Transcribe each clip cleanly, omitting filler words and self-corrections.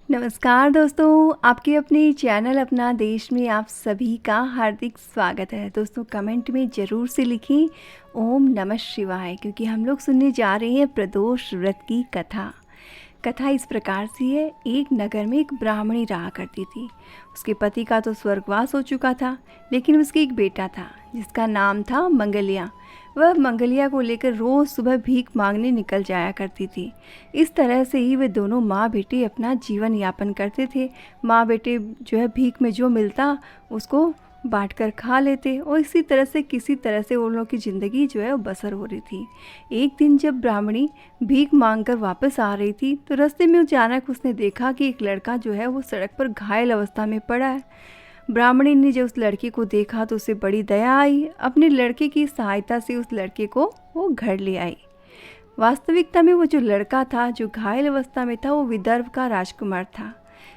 नमस्कार दोस्तों, आपके अपने चैनल अपना देश में आप सभी का हार्दिक स्वागत है। दोस्तों कमेंट में ज़रूर से लिखें ओम नमः शिवाय, क्योंकि हम लोग सुनने जा रहे हैं प्रदोष व्रत की कथा। कथा इस प्रकार से है। एक नगर में एक ब्राह्मणी रहा करती थी। उसके पति का तो स्वर्गवास हो चुका था, लेकिन उसके एक बेटा था जिसका नाम था मंगलिया। वह मंगलिया को लेकर रोज़ सुबह भीख मांगने निकल जाया करती थी। इस तरह से ही वे दोनों माँ बेटे अपना जीवन यापन करते थे। माँ बेटे जो है भीख में जो मिलता उसको बांट कर खा लेते, और इसी तरह से किसी तरह से उन लोगों की ज़िंदगी जो है वो बसर हो रही थी। एक दिन जब ब्राह्मणी भीख मांगकर वापस आ रही थी तो रास्ते में अचानक उसने देखा कि एक लड़का जो है वो सड़क पर घायल अवस्था में पड़ा है। ब्राह्मणी ने जब उस लड़के को देखा तो उसे बड़ी दया आई। अपने लड़के की सहायता से उस लड़के को वो घर ले आई। वास्तविकता में वो जो लड़का था जो घायल अवस्था में था वो विदर्भ का राजकुमार था।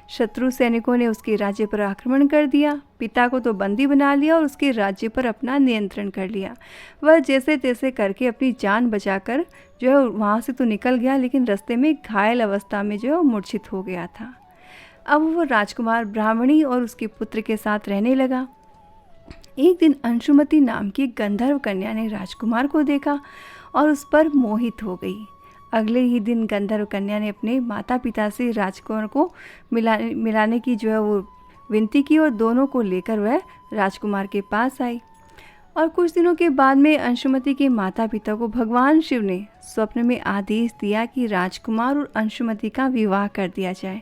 शत्रु सैनिकों ने उसके राज्य पर आक्रमण कर दिया। पिता को तो बंदी बना लिया और उसके राज्य पर अपना नियंत्रण कर लिया। वह जैसे तैसे करके अपनी जान बचाकर जो है वहाँ से तो निकल गया, लेकिन रास्ते में घायल अवस्था में जो है मूर्छित हो गया था। अब वो राजकुमार ब्राह्मणी और उसके पुत्र के साथ रहने लगा। एक दिन अंशुमति नाम की गंधर्व कन्या ने राजकुमार को देखा और उस पर मोहित हो गई। अगले ही दिन गंधर्व कन्या ने अपने माता पिता से राजकुमार को मिलाने की जो है वो विनती की, और दोनों को लेकर वह राजकुमार के पास आई। और कुछ दिनों के बाद में अंशुमति के माता पिता को भगवान शिव ने स्वप्न में आदेश दिया कि राजकुमार और अंशुमति का विवाह कर दिया जाए।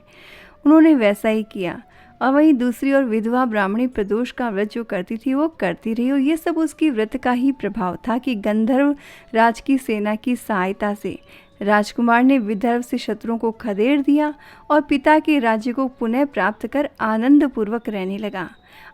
उन्होंने वैसा ही किया। और वहीं दूसरी ओर विधवा ब्राह्मणी प्रदोष का व्रत जो करती थी वो करती रही, और ये सब उसकी व्रत का ही प्रभाव था कि गंधर्व राज की सेना की सहायता से राजकुमार ने विदर्भ से शत्रुओं को खदेड़ दिया और पिता के राज्य को पुनः प्राप्त कर आनंद पूर्वक रहने लगा।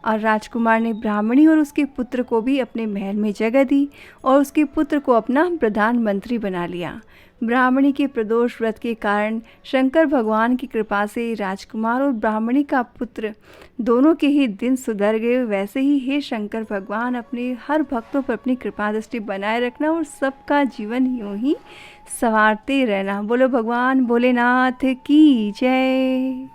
और राजकुमार ने ब्राह्मणी और उसके पुत्र को भी अपने महल में जगह दी और उसके पुत्र को अपना प्रधानमंत्री बना लिया। ब्राह्मणी के प्रदोष व्रत के कारण शंकर भगवान की कृपा से राजकुमार और ब्राह्मणी का पुत्र दोनों के ही दिन सुधर गए। वैसे ही हे शंकर भगवान, अपने हर भक्तों पर अपनी कृपा दृष्टि बनाए रखना और सबका जीवन यूं ही संवारते रहना। बोलो भगवान भोलेनाथ की जय।